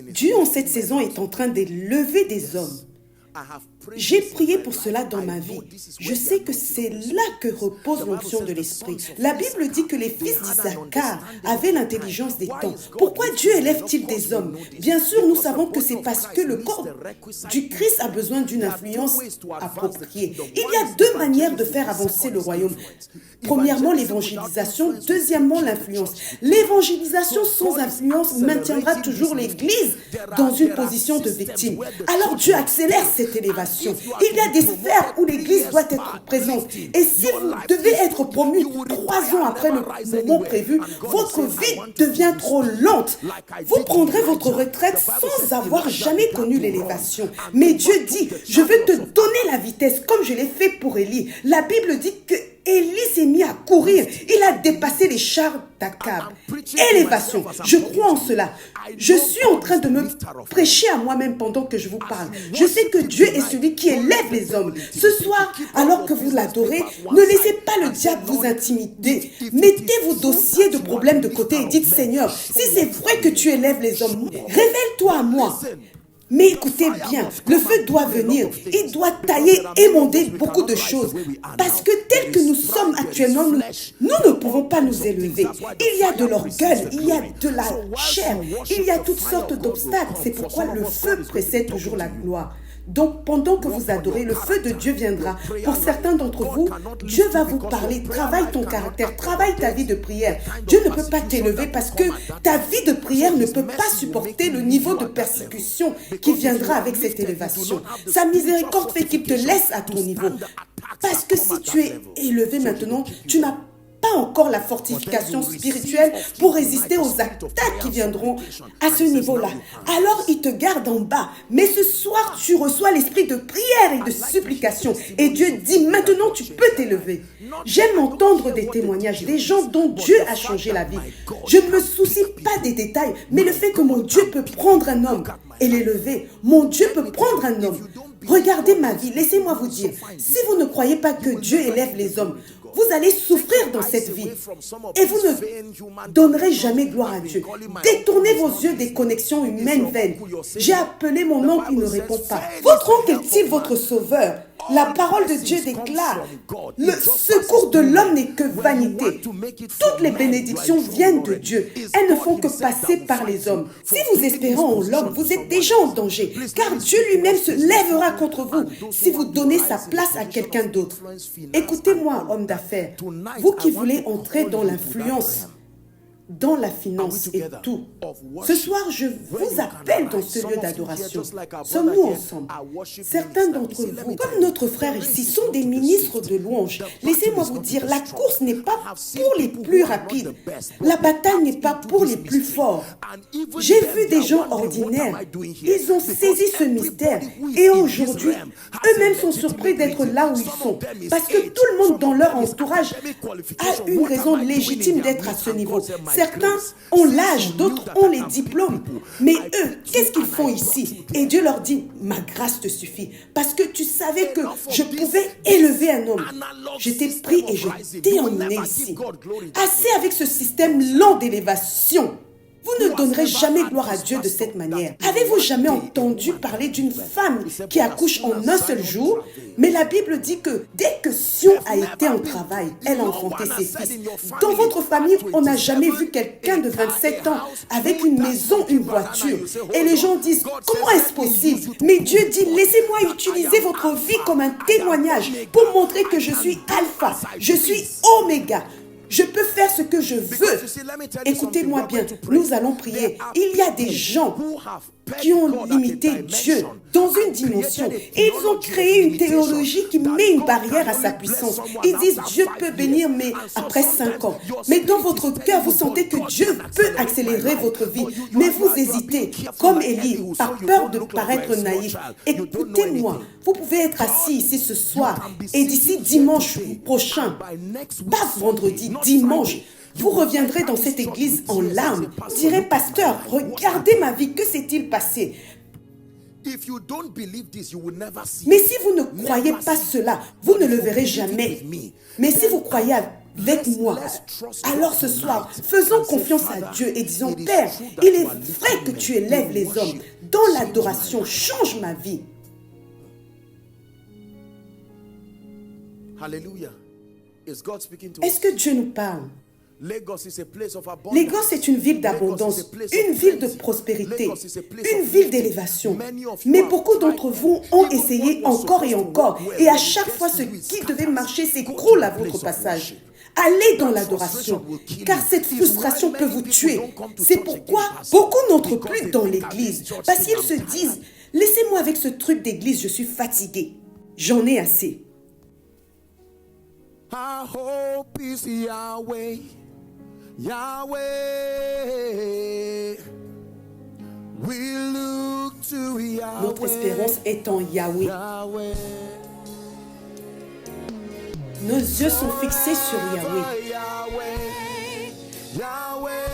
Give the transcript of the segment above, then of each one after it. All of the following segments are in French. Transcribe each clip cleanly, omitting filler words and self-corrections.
Dieu en cette saison est en train de lever des hommes. J'ai prié pour cela dans ma vie. Je sais que c'est là que repose l'onction de l'Esprit. La Bible dit que les fils d'Issachar avaient l'intelligence des temps. Pourquoi Dieu élève-t-il des hommes? Bien sûr, nous savons que c'est parce que le corps du Christ a besoin d'une influence appropriée. Il y a deux manières de faire avancer le royaume. Premièrement, l'évangélisation. Deuxièmement, l'influence. L'évangélisation sans influence maintiendra toujours l'Église dans une position de victime. Alors Dieu accélère cette élévation. Il y a des sphères où l'Église doit être présente. Et si vous devez être promu 3 ans après le moment prévu, votre vie devient trop lente. Vous prendrez votre retraite sans avoir jamais connu l'élévation. Mais Dieu dit, je vais te donner la vitesse comme je l'ai fait pour Élie. La Bible dit que Élie s'est mis à courir. Il a dépassé les chars d'Akab. Élévation. Je crois en cela. Je suis en train de me prêcher à moi-même pendant que je vous parle. Je sais que Dieu est celui qui élève les hommes. Ce soir, alors que vous l'adorez, ne laissez pas le diable vous intimider. Mettez vos dossiers de problèmes de côté et dites, Seigneur, si c'est vrai que tu élèves les hommes, révèle-toi à moi. Mais écoutez bien, le feu doit venir. Il doit tailler, émonder beaucoup de choses. Parce que tel que nous sommes actuellement, nous ne pouvons pas nous élever. Il y a de l'orgueil, il y a de la chair, il y a toutes sortes d'obstacles. C'est pourquoi le feu précède toujours la gloire. Donc, pendant que vous adorez, le feu de Dieu viendra. Pour certains d'entre vous, Dieu va vous parler. Travaille ton caractère, travaille ta vie de prière. Dieu ne peut pas t'élever parce que ta vie de prière ne peut pas supporter le niveau de persécution qui viendra avec cette élévation. Sa miséricorde fait qu'il te laisse à ton niveau. Parce que si tu es élevé maintenant, tu n'as pas encore la fortification spirituelle pour résister aux attaques qui viendront à ce niveau-là. Alors, il te garde en bas. Mais ce soir, tu reçois l'esprit de prière et de supplication. Et Dieu dit, maintenant, tu peux t'élever. J'aime entendre des témoignages, des gens dont Dieu a changé la vie. Je ne me soucie pas des détails, mais le fait que mon Dieu peut prendre un homme et l'élever. Mon Dieu peut prendre un homme. Regardez ma vie, laissez-moi vous dire, si vous ne croyez pas que Dieu élève les hommes, vous allez souffrir dans cette vie et vous ne donnerez jamais gloire à Dieu. Détournez vos yeux des connexions humaines vaines. J'ai appelé mon oncle, il ne répond pas. Votre oncle est-il votre sauveur? La parole de Dieu déclare, le secours de l'homme n'est que vanité. Toutes les bénédictions viennent de Dieu. Elles ne font que passer par les hommes. Si vous espérez en l'homme, vous êtes déjà en danger, car Dieu lui-même se lèvera contre vous si vous donnez sa place à quelqu'un d'autre. Écoutez-moi, homme d'affaires, vous qui voulez entrer dans l'influence, dans la finance et tout. Ce soir, je vous appelle dans ce lieu d'adoration. Sommes-nous ensemble? Certains d'entre vous, comme notre frère ici, sont des ministres de louange. Laissez-moi vous dire, la course n'est pas pour les plus rapides. La bataille n'est pas pour les plus forts. J'ai vu des gens ordinaires. Ils ont saisi ce mystère. Et aujourd'hui, eux-mêmes sont surpris d'être là où ils sont. Parce que tout le monde dans leur entourage a une raison légitime d'être à ce niveau. Certains ont l'âge, d'autres ont les diplômes. Mais eux, qu'est-ce qu'ils font ici? Et Dieu leur dit, ma grâce te suffit. Parce que tu savais que je pouvais élever un homme. Je t'ai pris et je t'ai emmené ici. Assez avec ce système lent d'élévation. Vous ne donnerez jamais gloire à Dieu de cette manière. Avez-vous jamais entendu parler d'une femme qui accouche en un seul jour? Mais la Bible dit que dès que Sion a été en travail, elle a enfanté ses fils. Dans votre famille, on n'a jamais vu quelqu'un de 27 ans avec une maison, une voiture. Et les gens disent, comment est-ce possible? Mais Dieu dit, laissez-moi utiliser votre vie comme un témoignage pour montrer que je suis alpha, je suis oméga. Je peux faire ce que je veux. Écoutez-moi bien, nous allons prier. Il y a des gens qui ont limité Dieu dans une dimension. Et ils ont créé une théologie qui met une barrière à sa puissance. Ils disent Dieu peut bénir, mais après 5 ans. Mais dans votre cœur, vous sentez que Dieu peut accélérer votre vie. Mais vous hésitez, comme Élie, par peur de paraître naïf. Écoutez-moi, vous pouvez être assis ici ce soir et d'ici dimanche prochain, pas vendredi, dimanche, vous reviendrez dans cette église en larmes. Direz, pasteur, regardez ma vie, que s'est-il passé? Mais si vous ne croyez pas cela, vous ne le verrez jamais. Mais si vous croyez avec moi. Alors ce soir, faisons confiance à Dieu et disons, Père, il est vrai que tu élèves les hommes. Dans l'adoration, change ma vie. Hallelujah. Is God speaking to Est-ce us? que Dieu nous parle? Lagos is a place of abundance. Lagos est une ville d'abondance, une ville de prospérité, une ville d'élévation. Mais beaucoup d'entre vous ont essayé encore et encore. Et à chaque fois, ce qui devait marcher s'écroule à votre passage. Allez dans l'adoration, car cette frustration peut vous tuer. C'est pourquoi beaucoup n'entrent plus dans l'église. Parce qu'ils se disent, laissez-moi avec ce truc d'église, je suis fatigué. J'en ai assez. Our hope is Yahweh, Yahweh. We look to Yahweh. Notre espérance est en Yahweh. Yahweh. Nos yeux sont fixés sur Yahweh. Yahweh, Yahweh.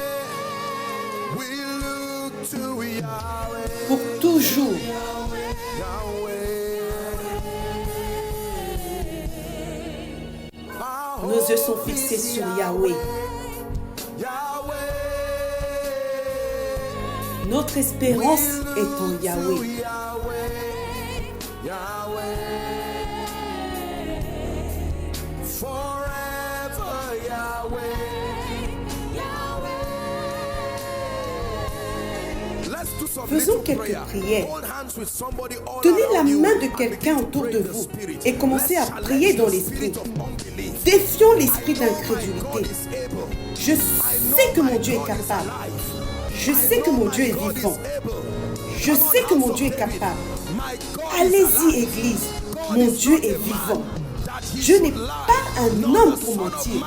We look to Yahweh, Pour toujours. Yahweh. Our Nos yeux sont fixés sur Yahweh. Yahweh. Notre espérance est en Yahweh. Faisons quelques prières. Tenez la main de quelqu'un autour de vous et commencez à prier dans l'esprit. Défions l'esprit d'incrédulité. Je sais que mon Dieu est capable. Je sais que mon Dieu est vivant. Je sais que mon Dieu est capable. Allez-y, Église. Mon Dieu est vivant. Je n'ai pas un homme pour mentir,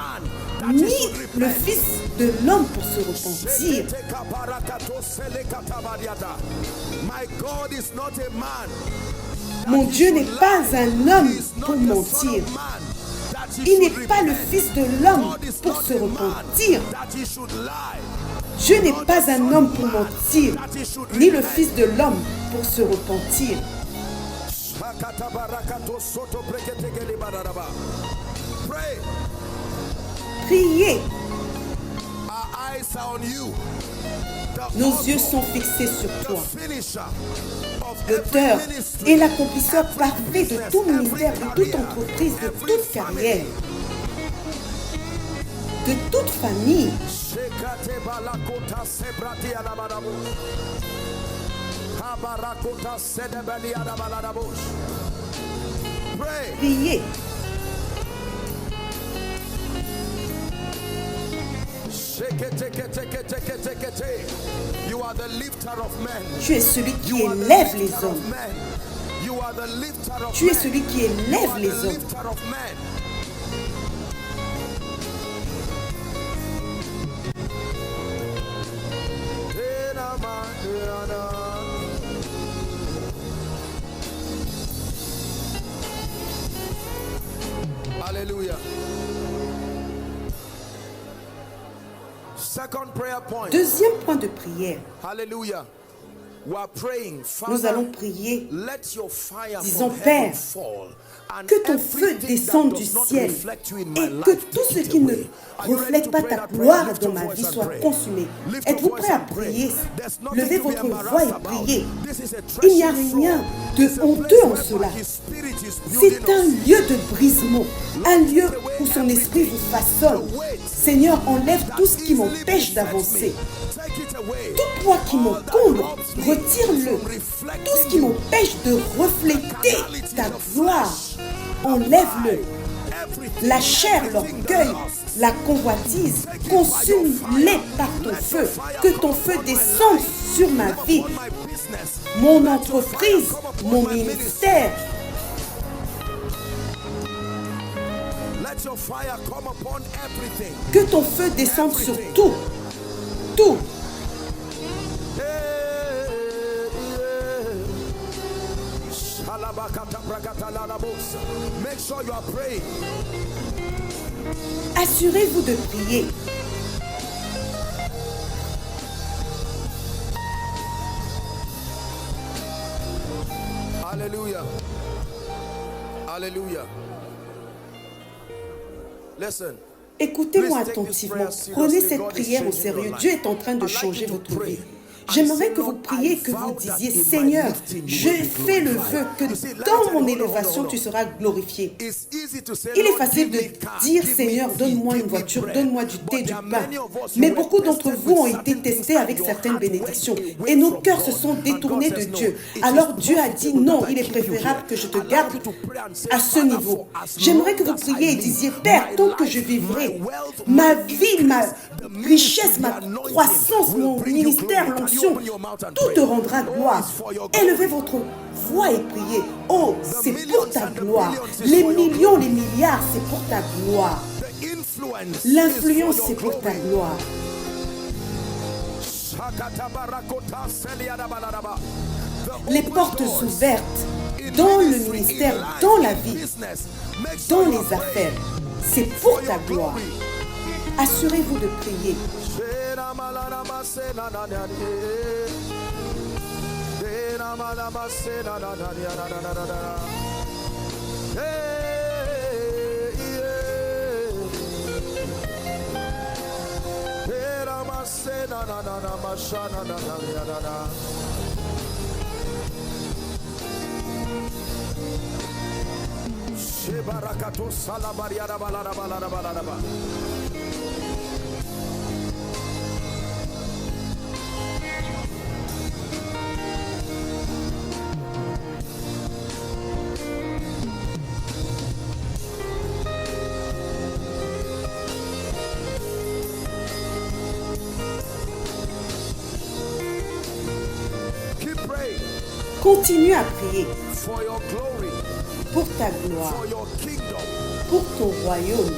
ni le Fils de l'homme pour se repentir. Mon Dieu n'est pas un homme pour mentir. Il n'est pas le Fils de l'homme pour se repentir. Je n'ai pas un homme pour mentir, ni le Fils de l'homme pour se repentir. Priez. Nos yeux sont fixés sur toi, l'auteur et l'accomplisseur parfait de tout ministère, de toute entreprise, de toute carrière, de toute famille. Priez. Tu es celui qui élève les hommes. Tu es celui qui élève les hommes. Alléluia. Deuxième point de prière. Alléluia. Nous allons prier, disons, Père, que ton feu descende du ciel et que tout ce qui ne reflète pas ta gloire dans ma vie soit consumé. Êtes-vous prêts à prier? Levez votre voix et priez. Il n'y a rien de honteux en cela. C'est un lieu de brisement, un lieu où son esprit vous façonne. Seigneur, enlève tout ce qui m'empêche d'avancer. Tout poids qui m'encombre, retire-le. Tout ce qui m'empêche de refléter ta gloire, enlève-le. La chair, l'orgueil, la convoitise, consume-les par ton feu. Que ton feu descende sur ma vie, mon entreprise, mon ministère. Que ton feu descende sur tout. Tout. Assurez-vous de prier. Alléluia. Alléluia. Listen. Écoutez-moi attentivement. Prenez cette prière au sérieux. Dieu est en train de changer votre vie. J'aimerais que vous priez et que vous disiez, Seigneur, je fais le vœu que dans mon élévation, tu seras glorifié. Il est facile de dire, Seigneur, donne-moi une voiture, donne-moi du thé, du pain. Mais beaucoup d'entre vous ont été testés avec certaines bénédictions et nos cœurs se sont détournés de Dieu. Alors Dieu a dit, non, il est préférable que je te garde à ce niveau. J'aimerais que vous priez et disiez, Père, tant que je vivrai, ma vie, ma richesse, ma croissance, mon ministère, l'onction, tout te rendra gloire. Élevez votre voix et priez. Oh, c'est pour ta gloire. Les millions, les milliards, c'est pour ta gloire. L'influence, c'est pour ta gloire. Les portes ouvertes dans le ministère, dans la vie, dans les affaires, c'est pour ta gloire. Assurez-vous de prier. Continue à prier pour ta gloire, pour ton royaume.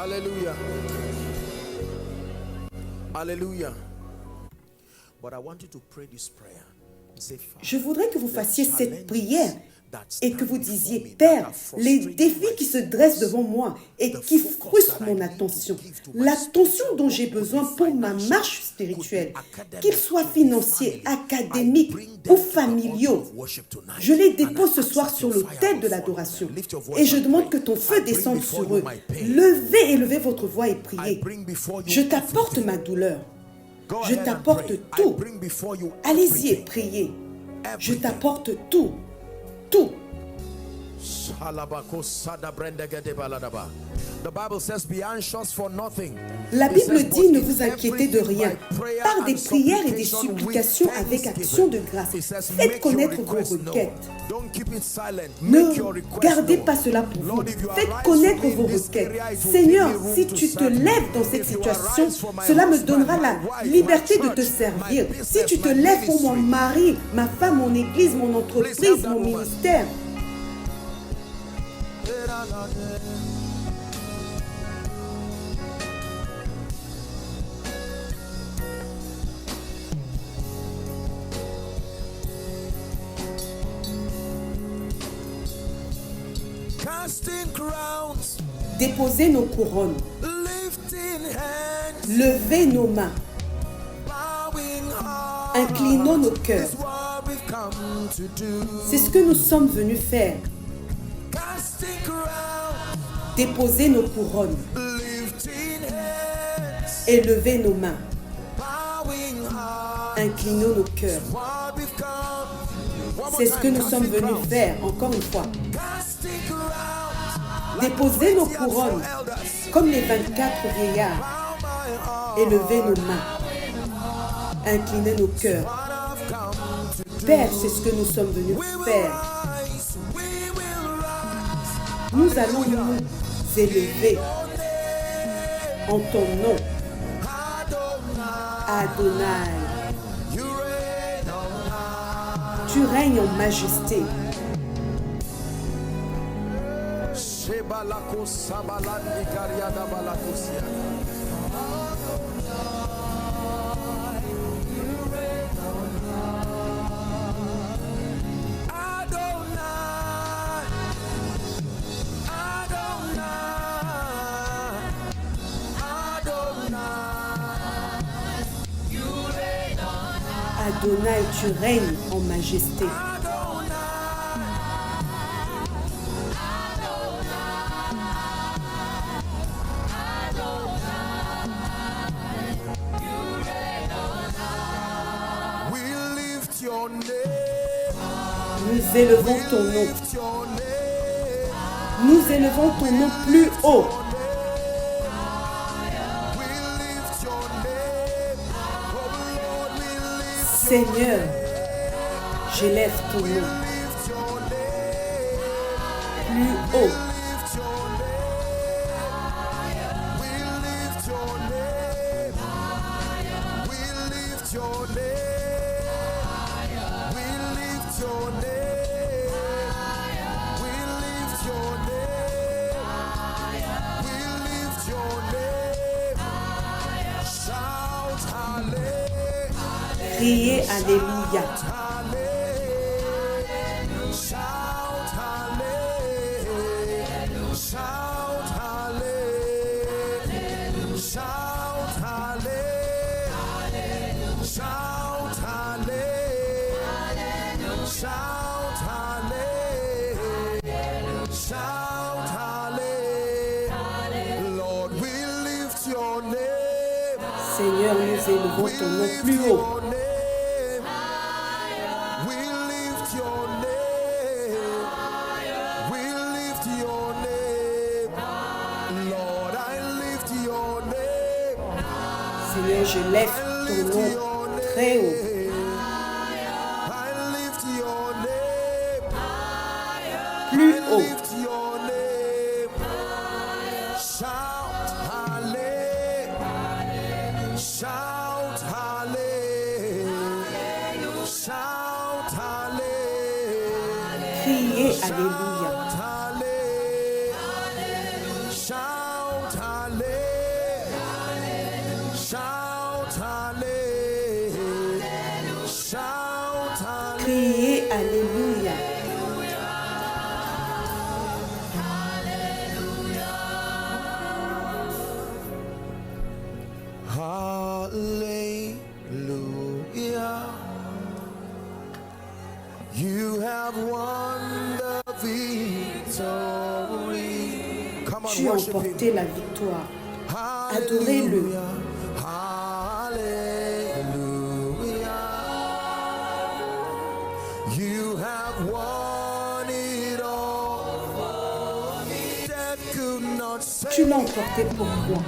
Alléluia. Alléluia. But I want you to pray this prayer. Je voudrais que vous fassiez cette prière et que vous disiez, Père, les défis qui se dressent devant moi et qui frustrent mon attention, l'attention dont j'ai besoin pour ma marche spirituelle, qu'ils soient financiers, académiques ou familiaux, je les dépose ce soir sur l'autel de l'adoration et je demande que ton feu descende sur eux. Élevez votre voix et priez. Je t'apporte ma douleur. Je t'apporte tout. Allez-y et priez. Je t'apporte tout. Tout. La Bible dit, ne vous inquiétez de rien. Par des prières et des supplications avec action de grâce, faites connaître vos requêtes. Ne gardez pas cela pour vous. Faites connaître vos requêtes. Seigneur, si tu te lèves dans cette situation, cela me donnera la liberté de te servir. Si tu te lèves pour mon mari, ma femme, mon église, mon entreprise, mon ministère, déposez nos couronnes, levez nos mains, inclinons nos cœurs. C'est ce que nous sommes venus faire. Déposez nos couronnes et levez nos mains. Inclinons nos cœurs. C'est ce que nous sommes venus faire, encore une fois. Déposez nos couronnes comme les 24 vieillards et levez nos mains. Inclinez nos cœurs. Père, c'est ce que nous sommes venus faire. Nous allons nous élever en ton nom. Adonai. Tu règnes en majesté. Adonai, tu règnes en majesté. Nous élevons ton nom. Nous élevons ton nom plus haut. Seigneur, j'élève ton nom plus haut. Criez Alléluia. Seigneur, nous élevons ton nom plus haut. Seigneur, je lève ton nom très haut. Plus haut. Criez Alléluia. Criez Alléluia. Hallelujah. You have won the victory. Come on, Tu as worship emporté him. la victoire. Adorez-le. Hallelujah. You have won it all. Death could not Tu save. l'as emporté pour moi.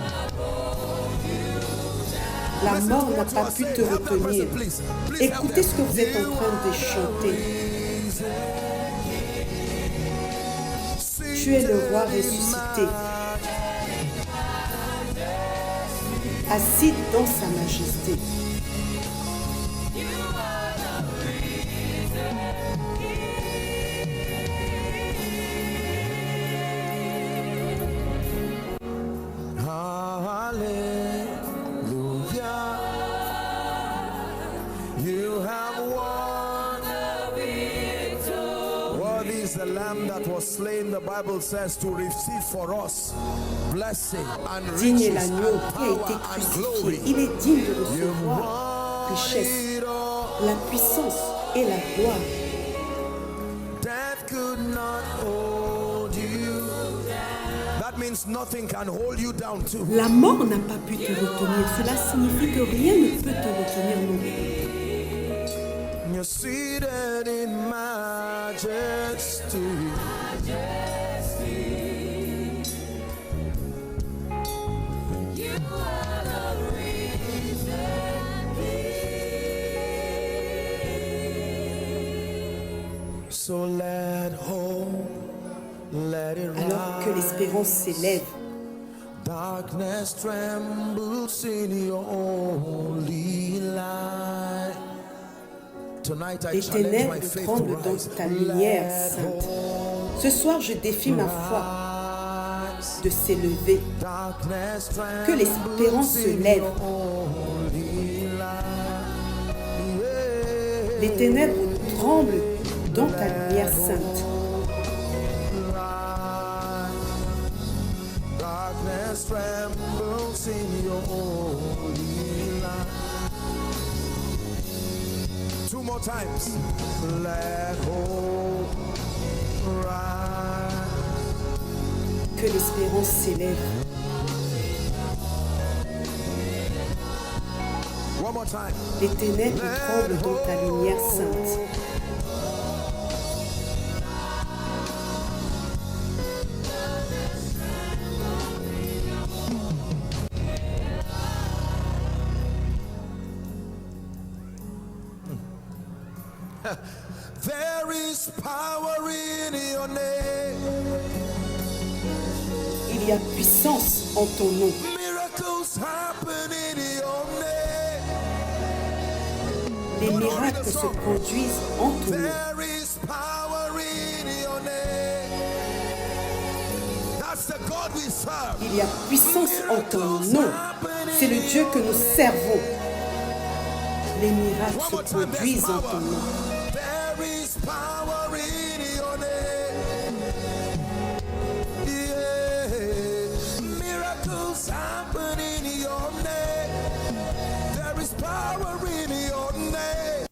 La mort n'a pas pu te retenir. Écoutez ce que vous êtes en train de chanter. Tu es le roi ressuscité, assis dans sa majesté. Hallelujah. You have won. Worthy is the lamb that was slain, the Bible says, to receive for us blessing and Digne est riches l'agneau and qui a été power and crucifié. glory. Il est digne de You recevoir won richesse, it all. la puissance et la gloire. Death could not hold you. That means nothing can hold you down too. La mort n'a pas pu te retenir. Cela signifie que rien ne peut te retenir non plus. You're seated in majesty. So let hope, let it Alors que l'espérance s'élève, Darkness trembles in your holy light. Tonight I les challenge my ténèbres faith to tremblent dans rise. ta lumière sainte. Ce soir, je défie ma foi de s'élever. Darkness Que l'espérance se lève. Les ténèbres tremblent dans ta lumière sainte. Darkness trembles in your holy light. 2 more times. Let hope rise. Que l'espérance s'élève. One more time. Les ténèbres tremblent dans ta lumière sainte. There is power in your name. Il y a puissance en ton nom. Miracles happen in your name. Les miracles se produisent en ton nom. There is power in your name. That's the God we serve. Il y a puissance en ton nom. C'est le Dieu que nous servons. Les miracles se produisent en ton nom. There is power in your name. Yeah. Miracles happen in your name. There is power in your name.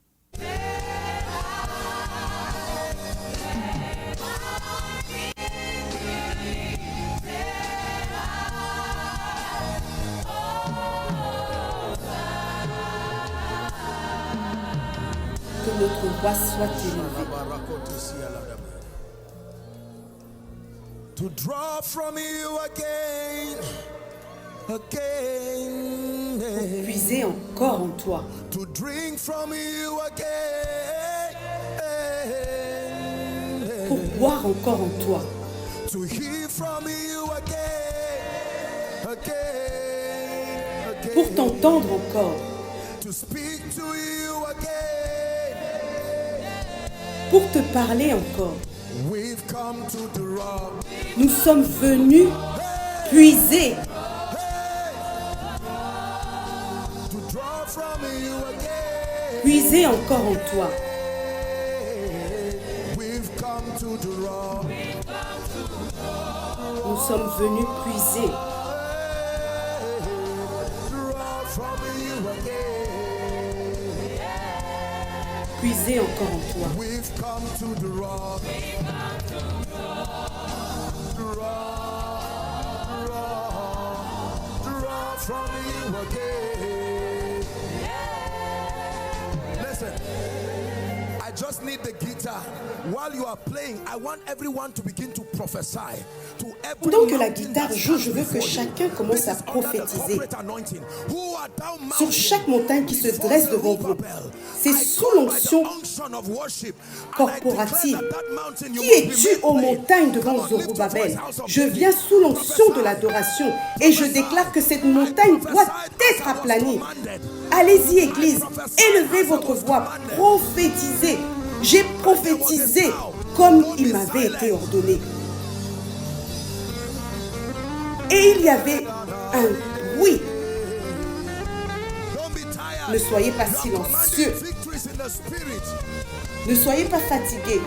Que notre voix soit élevée. To draw from you again. Puiser encore en toi. To drink from you again. Pour boire encore en toi. To hear from you again. Pour t'entendre encore. To speak to you again. Pour te parler encore. We've come to draw. Nous sommes venus puiser. To draw from you again. Puiser encore en toi. We've come to draw. Nous sommes venus puiser. Draw from you again. Puiser encore en toi. We've come to draw. Draw from you again. Listen, I just need the guitar. While you are playing, I want everyone to begin to prophesy. Pendant que la guitare joue, je veux que chacun commence à prophétiser sur chaque montagne qui se dresse devant vous. C'est sous l'onction corporative. Qui es-tu aux montagnes devant Zorobabel? Je viens sous l'onction de l'adoration et je déclare que cette montagne doit être aplanie. Allez-y, Église, élevez votre voix, prophétisez. J'ai prophétisé comme il m'avait été ordonné. Et il y avait un bruit. Ne soyez pas silencieux. Ne soyez pas fatigués.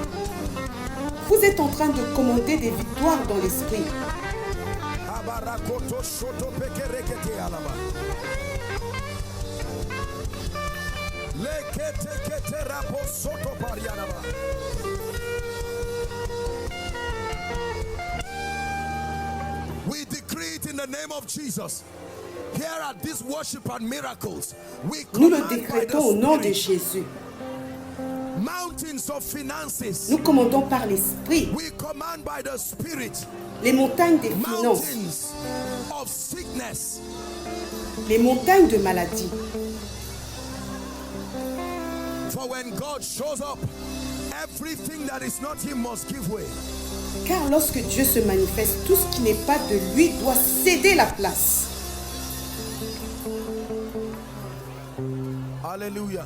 Vous êtes en train de commander des victoires dans l'esprit. We decree it in the name of Jesus. Here are these worship and miracles. Nous le décrétons au nom de Jésus. Mountains of finances. Nous commandons par l'esprit. We command by the Spirit. Les montagnes des finances. Mountains of sickness. Les montagnes de maladie. For when God shows up, everything that is not Him must give way. Car lorsque Dieu se manifeste, tout ce qui n'est pas de lui doit céder la place. Hallelujah.